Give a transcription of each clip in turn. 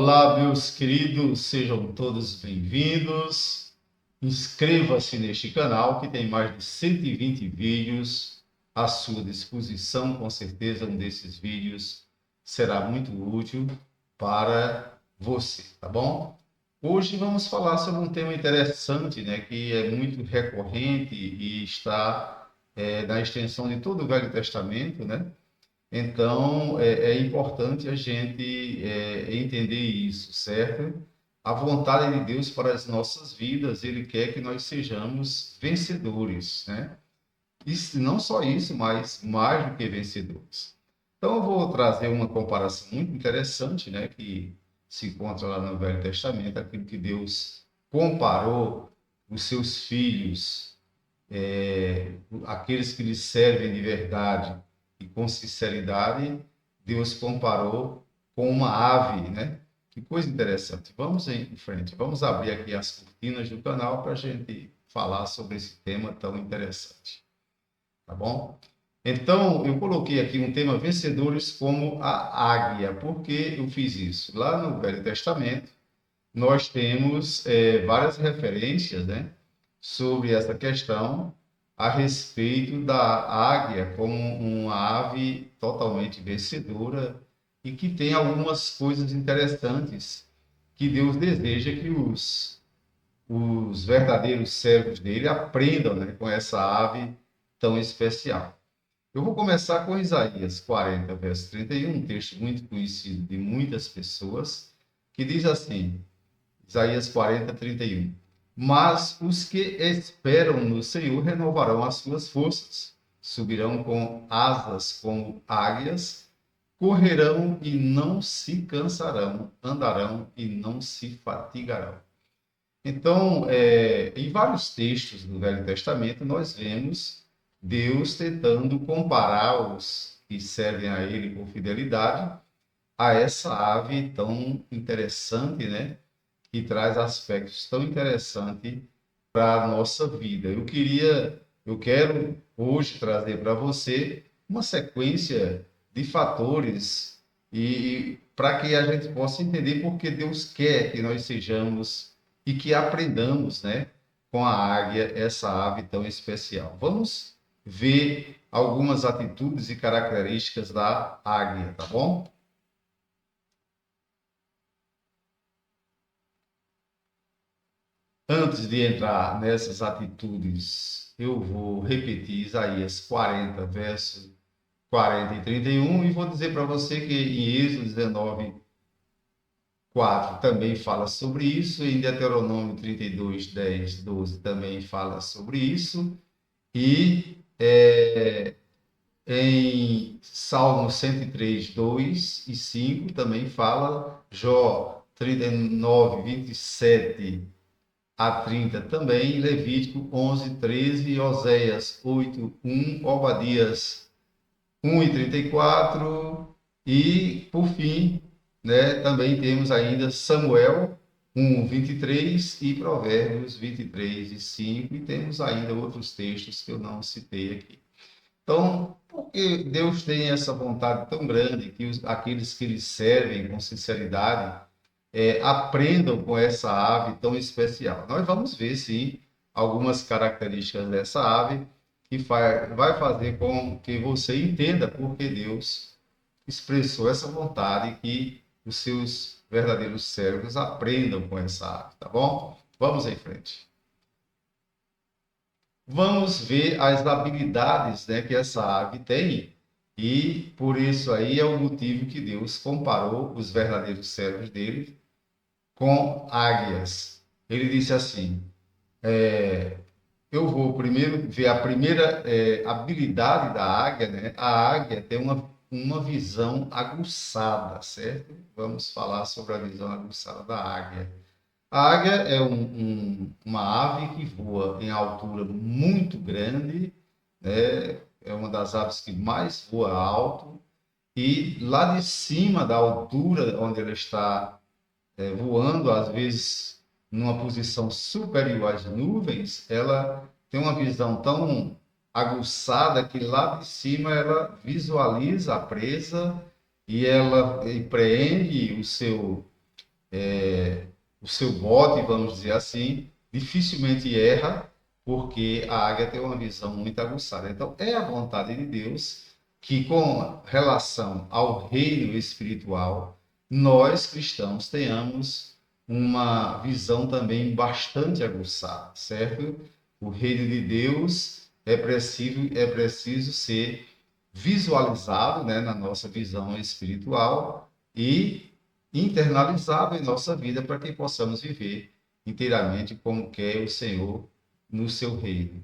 Olá, meus queridos, sejam todos bem-vindos. Inscreva-se neste canal que tem mais de 120 vídeos à sua disposição. Com certeza, um desses vídeos será muito útil para você, tá bom? Hoje vamos falar sobre um tema interessante, né, que é muito recorrente e está na extensão de todo o Velho Testamento, né? Então, é importante a gente entender isso, certo? A vontade de Deus para as nossas vidas, Ele quer que nós sejamos vencedores, né? E não só isso, mas mais do que vencedores. Então, eu vou trazer uma comparação muito interessante, né? Que se encontra lá no Velho Testamento, aquilo que Deus comparou os seus filhos, aqueles que lhe servem de verdade e com sinceridade, Deus comparou com uma ave, né? Que coisa interessante. Vamos em frente, vamos abrir aqui as cortinas do canal para a gente falar sobre esse tema tão interessante, tá bom? Então, eu coloquei aqui um tema vencedores como a águia. Por que eu fiz isso? Lá no Velho Testamento, nós temos várias referências, né, sobre essa questão a respeito da águia como uma ave totalmente vencedora e que tem algumas coisas interessantes que Deus deseja que os verdadeiros servos dele aprendam, né, com essa ave tão especial. Eu vou começar com Isaías 40, verso 31, um texto muito conhecido de muitas pessoas, que diz assim, Isaías 40, 31. Mas os que esperam no Senhor renovarão as suas forças, subirão com asas como águias, correrão e não se cansarão, andarão e não se fatigarão. Então, em vários textos do Velho Testamento, nós vemos Deus tentando comparar os que servem a Ele com fidelidade a essa ave tão interessante, né? Que traz aspectos tão interessantes para a nossa vida. Eu quero hoje trazer para você uma sequência de fatores e para que a gente possa entender por que Deus quer que nós sejamos e que aprendamos, né, com a águia, essa ave tão especial. Vamos ver algumas atitudes e características da águia, tá bom? Antes de entrar nessas atitudes, eu vou repetir Isaías 40, versos 40 e 31, e vou dizer para você que em Êxodo 19, 4 também fala sobre isso, em Deuteronômio 32, 10, 12 também fala sobre isso, e em Salmo 103, 2 e 5 também fala, Jó 39, 27 a 30 também, Levítico 11, 13, e Oséias 8, 1, Obadias 1 e 34, e, por fim, né, também temos ainda Samuel 1, 23 e Provérbios 23 e 5, e temos ainda outros textos que eu não citei aqui. Então, por que Deus tem essa vontade tão grande que aqueles que lhe servem com sinceridade aprendam com essa ave tão especial? Nós vamos ver, sim, algumas características dessa ave que vai fazer com que você entenda por que Deus expressou essa vontade que os seus verdadeiros servos aprendam com essa ave, tá bom? Vamos em frente. Vamos ver as habilidades, né, que essa ave tem, e por isso aí é o motivo que Deus comparou os verdadeiros servos dele com águias. Ele disse assim, eu vou primeiro ver a primeira habilidade da águia, né? A águia tem uma visão aguçada, certo? Vamos falar sobre a visão aguçada da águia. A águia é uma ave que voa em altura muito grande, né? É uma das aves que mais voa alto, e lá de cima da altura onde ela está voando, às vezes numa posição superior às nuvens, ela tem uma visão tão aguçada que lá de cima ela visualiza a presa e ela empreende o seu bote, vamos dizer assim, dificilmente erra, porque a águia tem uma visão muito aguçada. Então, é a vontade de Deus que, com relação ao reino espiritual, nós cristãos tenhamos uma visão também bastante aguçada, certo? O reino de Deus é preciso ser visualizado, né, na nossa visão espiritual e internalizado em nossa vida para que possamos viver inteiramente como quer o Senhor no seu reino.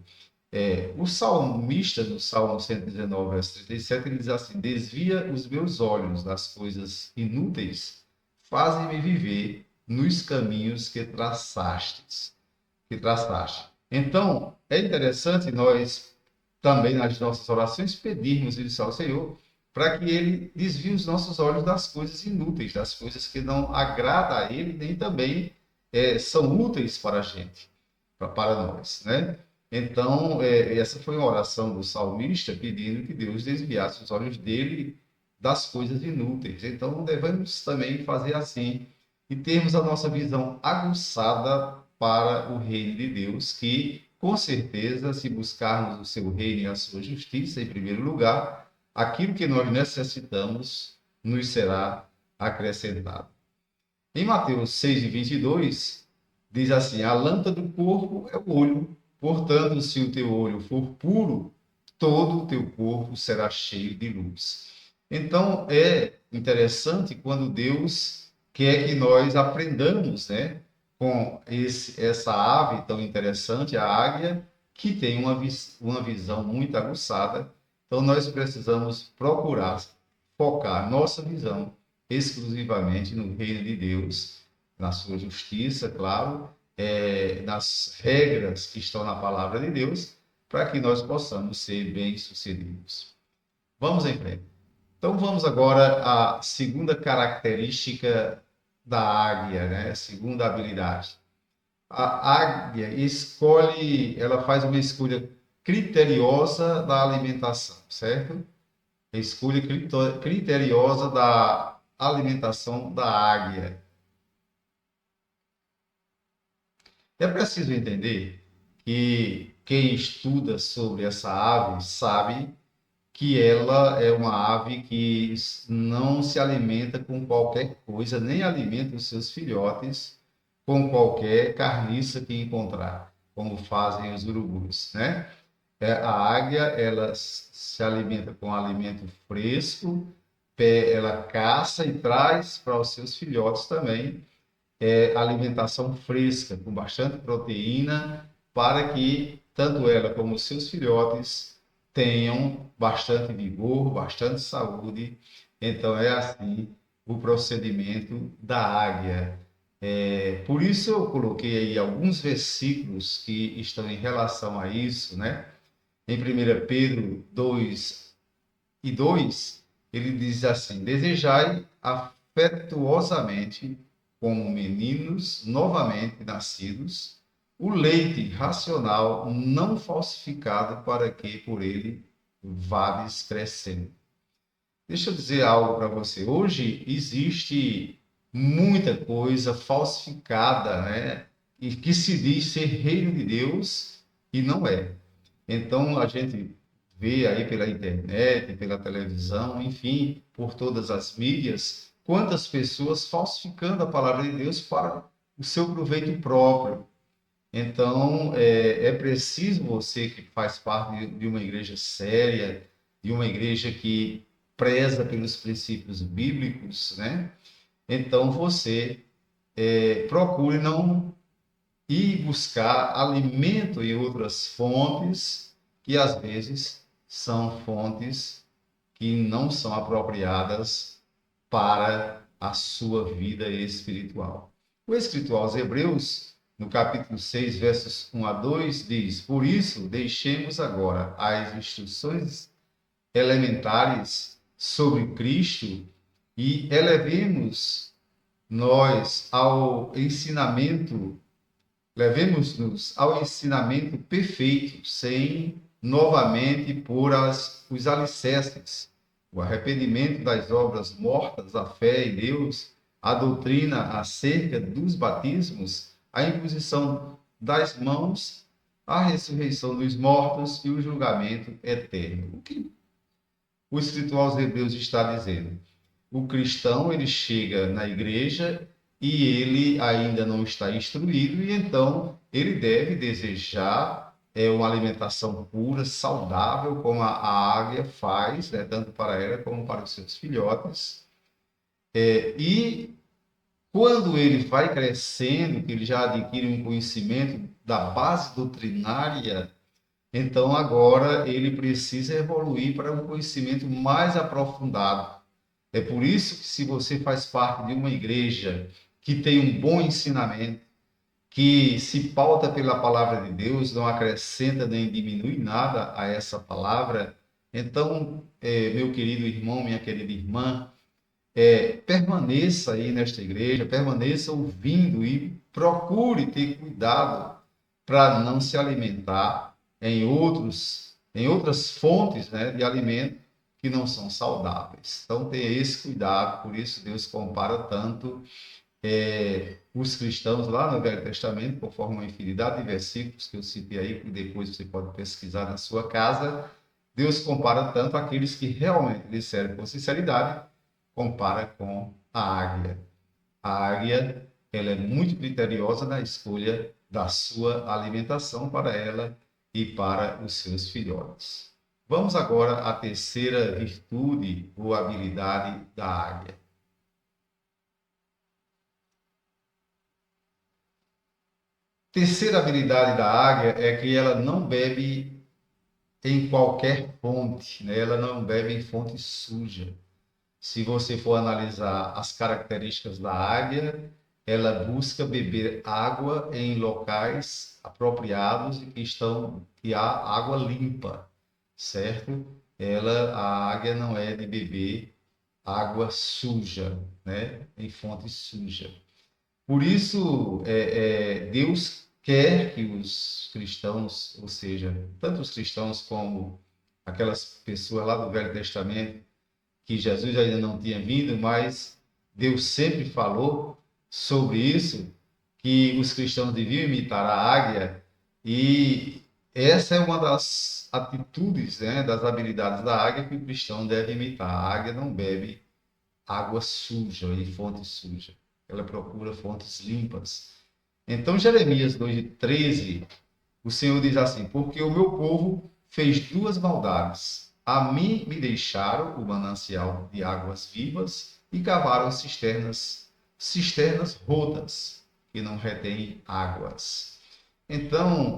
O salmista, no Salmo 119, verso 37, ele diz assim: Desvia os meus olhos das coisas inúteis, fazem-me viver nos caminhos que traçaste. Então, é interessante nós também nas nossas orações pedirmos isso ao Senhor para que Ele desvie os nossos olhos das coisas inúteis, das coisas que não agradam a Ele, nem também são úteis para a gente, para nós, né? Então, essa foi uma oração do salmista pedindo que Deus desviasse os olhos dele das coisas inúteis. Então, devemos também fazer assim e termos a nossa visão aguçada para o reino de Deus, que, com certeza, se buscarmos o seu reino e a sua justiça em primeiro lugar, aquilo que nós necessitamos nos será acrescentado. Em Mateus 6:22, diz assim: A lâmpada do corpo é o olho, portanto, se o teu olho for puro, todo o teu corpo será cheio de luz. Então, é interessante quando Deus quer que nós aprendamos, né, com essa ave tão interessante, a águia, que tem uma visão muito aguçada. Então, nós precisamos procurar focar nossa visão exclusivamente no reino de Deus, na sua justiça, claro, nas regras que estão na palavra de Deus, para que nós possamos ser bem-sucedidos. Vamos em frente. Então, vamos agora à segunda característica da águia, né? A segunda habilidade. A águia ela faz uma escolha criteriosa da alimentação, certo? A escolha criteriosa da alimentação da águia. É preciso entender que quem estuda sobre essa ave sabe que ela é uma ave que não se alimenta com qualquer coisa, nem alimenta os seus filhotes com qualquer carniça que encontrar, como fazem os urubus, né? A águia, ela se alimenta com alimento fresco, ela caça e traz para os seus filhotes também alimentação fresca, com bastante proteína, para que tanto ela como os seus filhotes tenham bastante vigor, bastante saúde. Então, é assim o procedimento da águia. Por isso, eu coloquei aí alguns versículos que estão em relação a isso, né? Em 1 Pedro 2:2, ele diz assim: Desejai afetuosamente, como meninos novamente nascidos, o leite racional não falsificado, para que por ele vades crescendo. Deixa eu dizer algo para você. Hoje existe muita coisa falsificada, né? E que se diz ser reino de Deus e não é. Então, a gente vê aí pela internet, pela televisão, enfim, por todas as mídias, quantas pessoas falsificando a palavra de Deus para o seu proveito próprio. Então, é preciso você que faz parte de uma igreja séria, de uma igreja que preza pelos princípios bíblicos, né? Então, você procure não ir buscar alimento em outras fontes, que às vezes são fontes que não são apropriadas para a sua vida espiritual. O escritor aos Hebreus, no capítulo 6, versos 1 a 2, diz: Por isso, deixemos agora as instruções elementares sobre Cristo e elevemos nós ao ensinamento Levemos-nos ao ensinamento perfeito, sem novamente pôr os alicerces, o arrependimento das obras mortas, a fé em Deus, a doutrina acerca dos batismos, a imposição das mãos, a ressurreição dos mortos e o julgamento eterno. O que o escritor aos Hebreus está dizendo? O cristão, ele chega na igreja e ele ainda não está instruído, e então ele deve desejar uma alimentação pura, saudável, como a águia faz, né, tanto para ela como para os seus filhotes. E quando ele vai crescendo, que ele já adquire um conhecimento da base doutrinária, então agora ele precisa evoluir para um conhecimento mais aprofundado. É por isso que, se você faz parte de uma igreja que tem um bom ensinamento, que se pauta pela palavra de Deus, não acrescenta nem diminui nada a essa palavra, então, meu querido irmão, minha querida irmã, permaneça aí nesta igreja, permaneça ouvindo e procure ter cuidado para não se alimentar em outras fontes, né, de alimento que não são saudáveis. Então, tenha esse cuidado, por isso Deus compara tanto os cristãos lá no Velho Testamento, conforme uma infinidade de versículos que eu citei aí, que depois você pode pesquisar na sua casa. Deus compara tanto aqueles que realmente lhe servem com sinceridade, compara com a águia. A águia, ela é muito criteriosa na escolha da sua alimentação para ela e para os seus filhotes. Vamos agora à terceira virtude ou habilidade da águia. Terceira habilidade da águia é que ela não bebe em qualquer fonte, né? Ela não bebe em fonte suja. Se você for analisar as características da águia, ela busca beber água em locais apropriados e que há água limpa, certo? A águia não é de beber água suja, né? Em fonte suja. Por isso, Deus quer que os cristãos, ou seja, tanto os cristãos como aquelas pessoas lá do Velho Testamento, que Jesus ainda não tinha vindo, mas Deus sempre falou sobre isso, que os cristãos deviam imitar a águia, e essa é uma das atitudes, né, das habilidades da águia que o cristão deve imitar. A águia não bebe água suja e fonte suja. Ela procura fontes limpas. Então, Jeremias 2:13, o Senhor diz assim: porque o meu povo fez duas maldades. A mim me deixaram o manancial de águas vivas e cavaram cisternas rotas, que não retêm águas. Então,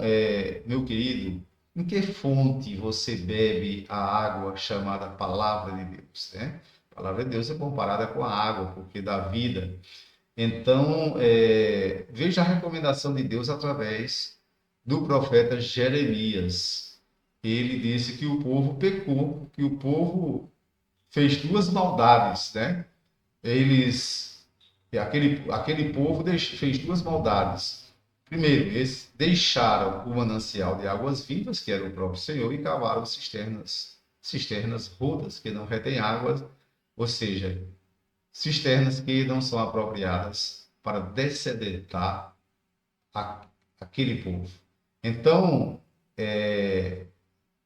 meu querido, em que fonte você bebe a água chamada Palavra de Deus, né? A palavra de Deus é comparada com a água, porque dá vida. Então, veja a recomendação de Deus através do profeta Jeremias. Ele disse que o povo pecou, que o povo fez duas maldades, né? Aquele povo fez duas maldades. Primeiro, eles deixaram o manancial de águas vivas, que era o próprio Senhor, e cavaram cisternas rotas, que não retêm água, ou seja, cisternas que não são apropriadas para dessedentar aquele povo. Então,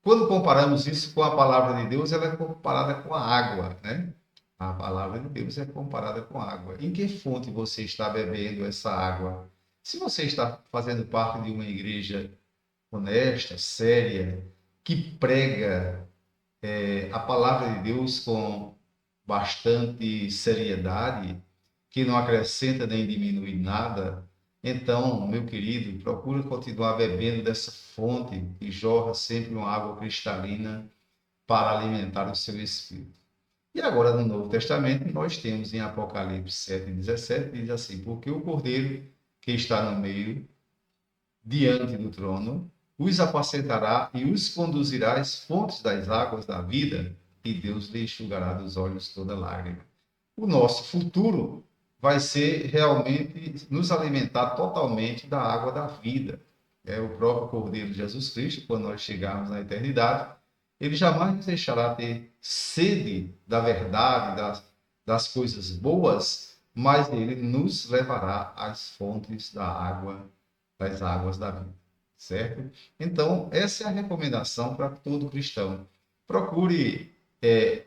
quando comparamos isso com a palavra de Deus, ela é comparada com a água, né? A palavra de Deus é comparada com a água. Em que fonte você está bebendo essa água? Se você está fazendo parte de uma igreja honesta, séria, que prega a palavra de Deus com bastante seriedade, que não acrescenta nem diminui nada, então, meu querido, procura continuar bebendo dessa fonte que jorra sempre uma água cristalina para alimentar o seu espírito. E agora, no Novo Testamento, nós temos em Apocalipse 7:17, diz assim: porque o Cordeiro que está no meio, diante do trono, os apacentará e os conduzirá às fontes das águas da vida, e Deus lhe enxugará dos olhos toda lágrima. O nosso futuro vai ser realmente nos alimentar totalmente da água da vida. É o próprio Cordeiro de Jesus Cristo, quando nós chegarmos na eternidade, ele jamais nos deixará ter sede da verdade, das coisas boas, mas ele nos levará às fontes da água, das águas da vida, certo? Então, essa é a recomendação para todo cristão. Procure,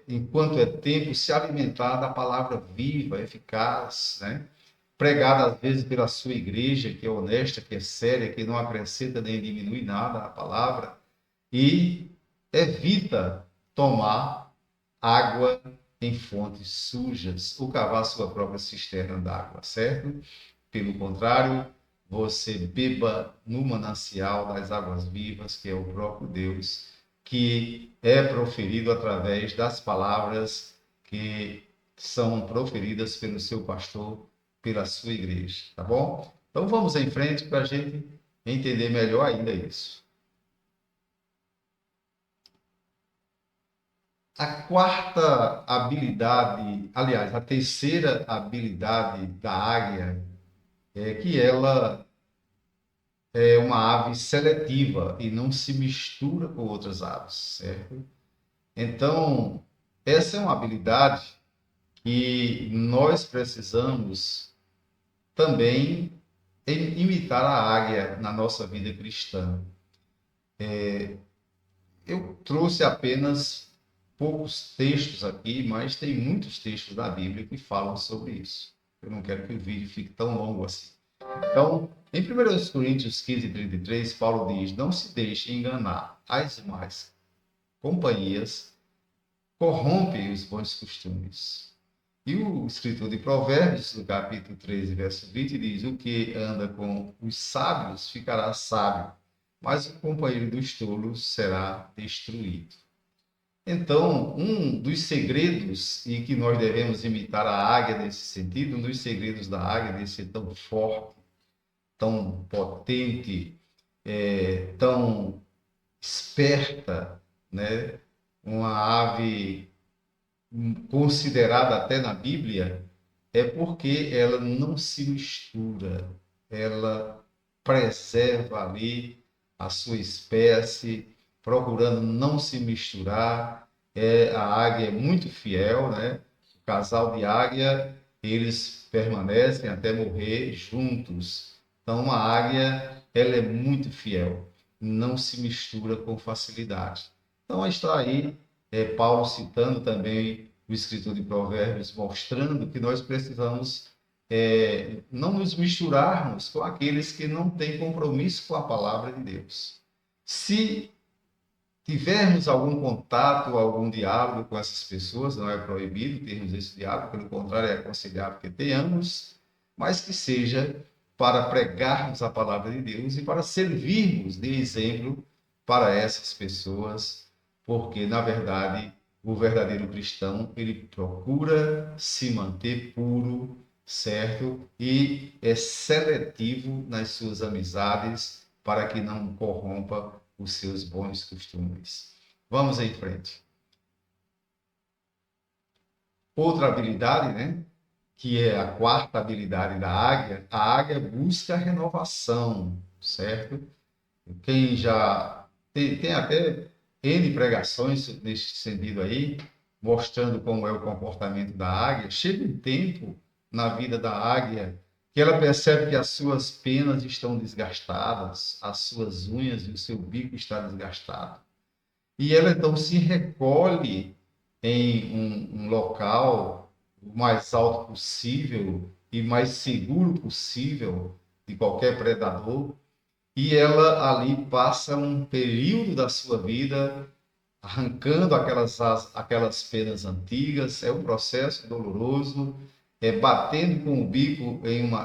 enquanto é tempo, se alimentar da palavra viva, eficaz, né? Pregada às vezes pela sua igreja, que é honesta, que é séria, que não acrescenta nem diminui nada a palavra, e evita tomar água em fontes sujas ou cavar sua própria cisterna d'água, certo? Pelo contrário, você beba no manancial das águas vivas, que é o próprio Deus, que é proferido através das palavras que são proferidas pelo seu pastor, pela sua igreja, tá bom? Então vamos em frente para a gente entender melhor ainda isso. A quarta habilidade, aliás, a terceira habilidade da águia é que ela é uma ave seletiva e não se mistura com outras aves, certo? Então, essa é uma habilidade que nós precisamos também imitar a águia na nossa vida cristã. Eu trouxe apenas poucos textos aqui, mas tem muitos textos da Bíblia que falam sobre isso. Eu não quero que o vídeo fique tão longo assim. Então, em 1 Coríntios 15:33, Paulo diz: não se deixe enganar, as más companhias corrompem os bons costumes. E o escritor de Provérbios, no capítulo 13, verso 20, diz: o que anda com os sábios ficará sábio, mas o companheiro dos tolos será destruído. Então, um dos segredos, e que nós devemos imitar a águia nesse sentido, um dos segredos da águia, de ser tão forte, tão potente, tão esperta, né? Uma ave considerada até na Bíblia, é porque ela não se mistura, ela preserva ali a sua espécie, procurando não se misturar. A águia é muito fiel, né? O casal de águia, eles permanecem até morrer juntos. Então, uma águia, ela é muito fiel, não se mistura com facilidade. Então, está aí Paulo citando também o escritor de Provérbios, mostrando que nós precisamos não nos misturarmos com aqueles que não têm compromisso com a palavra de Deus. Se tivermos algum contato, algum diálogo com essas pessoas, não é proibido termos esse diálogo, pelo contrário, é aconselhável que tenhamos, mas que seja para pregarmos a palavra de Deus e para servirmos de exemplo para essas pessoas, porque, na verdade, o verdadeiro cristão, ele procura se manter puro, certo? E é seletivo nas suas amizades para que não corrompa os seus bons costumes. Vamos em frente. Outra habilidade, né? Que é a quarta habilidade da águia, a águia busca renovação, certo? Quem já tem até N pregações nesse sentido aí, mostrando como é o comportamento da águia. Chega um tempo na vida da águia que ela percebe que as suas penas estão desgastadas, as suas unhas e o seu bico está desgastado. E ela então se recolhe em um local o mais alto possível e mais seguro possível de qualquer predador, e ela ali passa um período da sua vida arrancando aquelas penas antigas. É um processo doloroso, batendo com o bico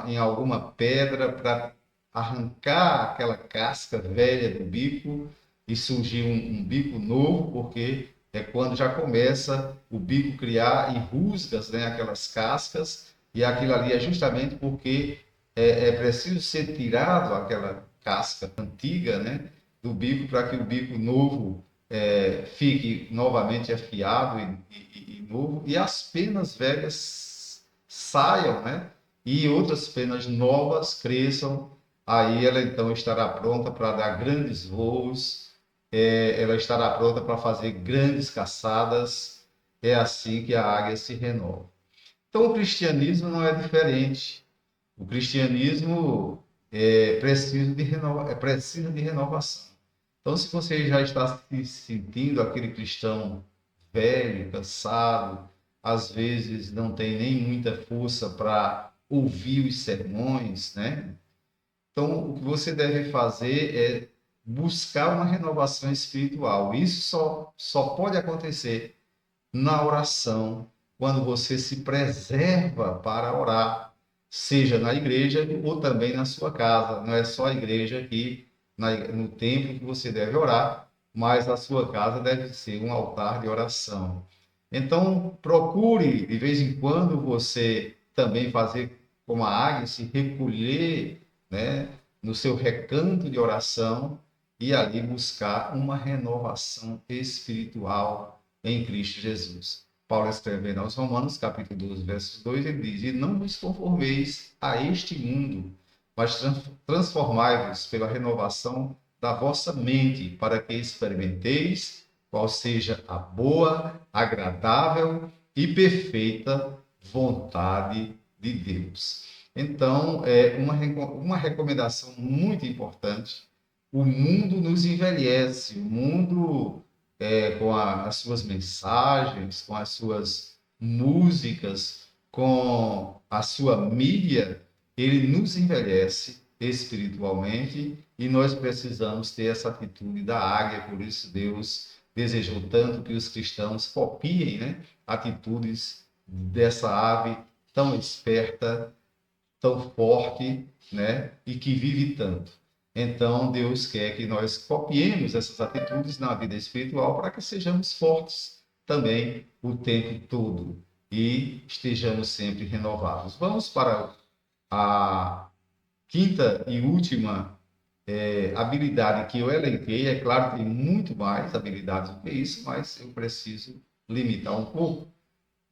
em alguma pedra para arrancar aquela casca velha do bico e surgir um bico novo, porque é quando já começa o bico criar rusgas, né, aquelas cascas, e aquilo ali é justamente porque é preciso ser tirado aquela casca antiga, né, do bico para que o bico novo fique novamente afiado e novo, e as penas velhas saiam, né? E outras penas novas cresçam. Aí ela então estará pronta para dar grandes voos, ela estará pronta para fazer grandes caçadas. É assim que a águia se renova. Então, o cristianismo não é diferente. O cristianismo precisa de renovação. Então, se você já está se sentindo aquele cristão velho, cansado, às vezes não tem nem muita força para ouvir os sermões, né? Então, o que você deve fazer é buscar uma renovação espiritual. Isso só pode acontecer na oração, quando você se preserva para orar, seja na igreja ou também na sua casa. Não é só a igreja aqui, no templo que você deve orar, mas a sua casa deve ser um altar de oração. Então, procure, de vez em quando, você também fazer como a águia, se recolher, né, no seu recanto de oração e ali buscar uma renovação espiritual em Cristo Jesus. Paulo escrevendo aos Romanos, capítulo 12, versos 2, ele diz: "E não vos conformeis a este mundo, mas transformai-vos pela renovação da vossa mente, para que experimenteis qual seja a boa, agradável e perfeita vontade de Deus." Então, é uma recomendação muito importante. O mundo nos envelhece, o mundo com as suas mensagens, com as suas músicas, com a sua mídia, ele nos envelhece espiritualmente e nós precisamos ter essa atitude da águia. Por isso Deus desejou tanto que os cristãos copiem, né, atitudes dessa ave tão esperta, tão forte, né, e que vive tanto. Então, Deus quer que nós copiemos essas atitudes na vida espiritual para que sejamos fortes também o tempo todo e estejamos sempre renovados. Vamos para a quinta e última habilidade que eu elenquei. É claro que tem muito mais habilidades do que isso, mas eu preciso limitar um pouco,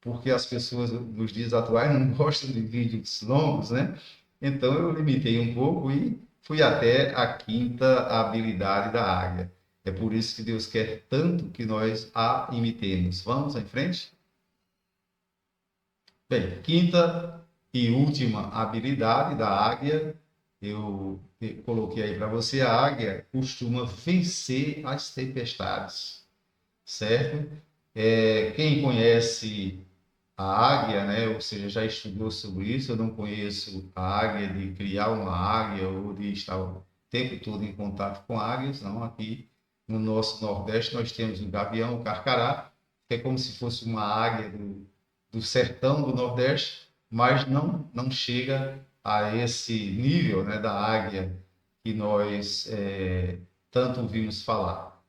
porque as pessoas nos dias atuais não gostam de vídeos longos, né? Então eu limitei um pouco e fui até a quinta habilidade da águia. É por isso que Deus quer tanto que nós a imitemos. Vamos em frente? Bem, quinta e última habilidade da águia, eu coloquei aí para você: a águia costuma vencer as tempestades, certo? Quem conhece a águia, né? Ou seja, já estudou sobre isso. Eu não conheço a águia de criar uma águia ou de estar o tempo todo em contato com águias, não. Aqui no nosso Nordeste nós temos o gavião, o carcará, que é como se fosse uma águia do sertão do Nordeste, mas não chega a esse nível, né, da águia que nós tanto ouvimos falar.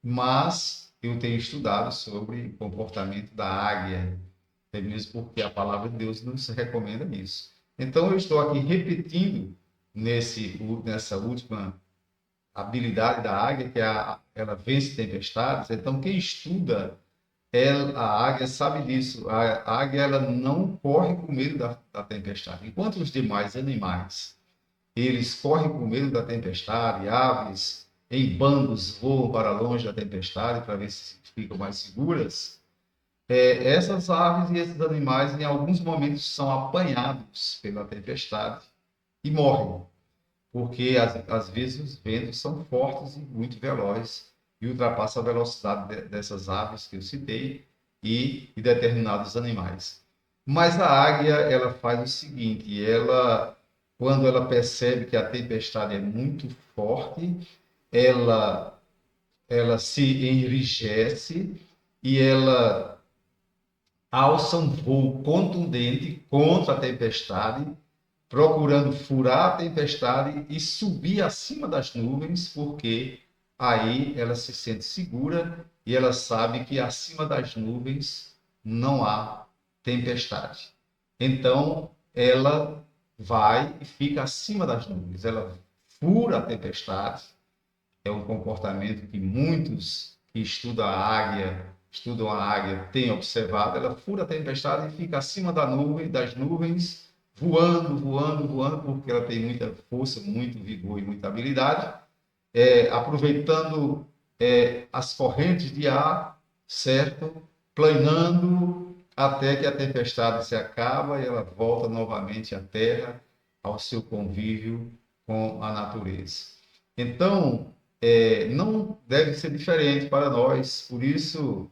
Mas eu tenho estudado sobre o comportamento da águia, até mesmo porque a palavra de Deus nos recomenda isso. Então, eu estou aqui repetindo nessa última habilidade da águia, que ela vence tempestades. Então, quem estuda a águia sabe disso. A águia ela não corre com medo da tempestade. Enquanto os demais animais eles correm com medo da tempestade, aves em bandos voam para longe da tempestade para ver se ficam mais seguras. Essas aves e esses animais, em alguns momentos, são apanhados pela tempestade e morrem, porque às vezes os ventos são fortes e muito velozes e ultrapassam a velocidade dessas aves que eu citei e determinados animais. Mas a águia, ela faz o seguinte: quando ela percebe que a tempestade é muito forte, ela, ela se enrijece e ela alça um voo contundente contra a tempestade, procurando furar a tempestade e subir acima das nuvens, porque aí ela se sente segura e ela sabe que acima das nuvens não há tempestade. Então, ela vai e fica acima das nuvens, ela fura a tempestade. É um comportamento que muitos que estudam a águia têm observado. Ela fura a tempestade e fica acima das nuvens, voando, voando, voando, porque ela tem muita força, muito vigor e muita habilidade, aproveitando as correntes de ar, certo? Planando até que a tempestade se acaba e ela volta novamente à terra, ao seu convívio com a natureza. Então, não deve ser diferente para nós, por isso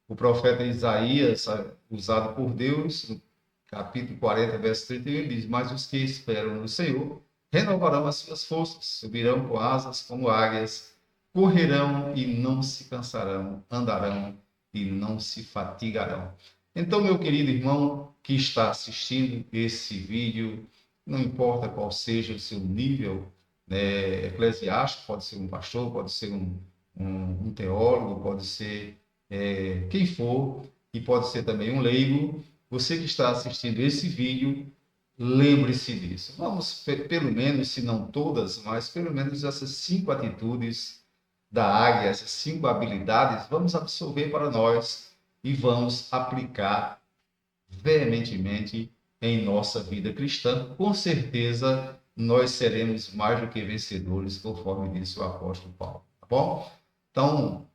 o profeta Isaías, usado por Deus, no capítulo 40, verso 31, ele diz: Mas os que esperam no Senhor renovarão as suas forças, subirão com asas como águias, correrão e não se cansarão, andarão e não se fatigarão. Então, meu querido irmão que está assistindo esse vídeo, não importa qual seja o seu nível, né, eclesiástico, pode ser um pastor, pode ser um teólogo, pode ser quem for, e pode ser também um leigo, você que está assistindo esse vídeo, lembre-se disso. Vamos, pelo menos, se não todas, mas pelo menos essas 5 atitudes da águia, essas 5 habilidades, vamos absorver para nós e vamos aplicar veementemente em nossa vida cristã. Com certeza, nós seremos mais do que vencedores, conforme disse o apóstolo Paulo. Tá bom? Então,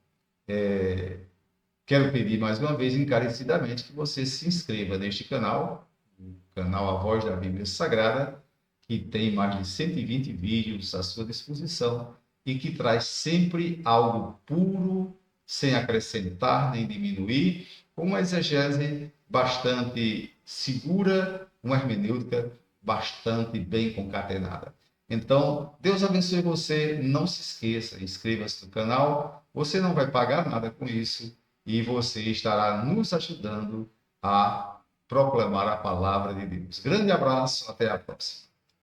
quero pedir mais uma vez encarecidamente que você se inscreva neste canal, o canal A Voz da Bíblia Sagrada, que tem mais de 120 vídeos à sua disposição e que traz sempre algo puro, sem acrescentar nem diminuir, com uma exegese bastante segura, uma hermenêutica bastante bem concatenada. Então, Deus abençoe você, não se esqueça, inscreva-se no canal, você não vai pagar nada com isso, e você estará nos ajudando a proclamar a palavra de Deus. Grande abraço, até a próxima.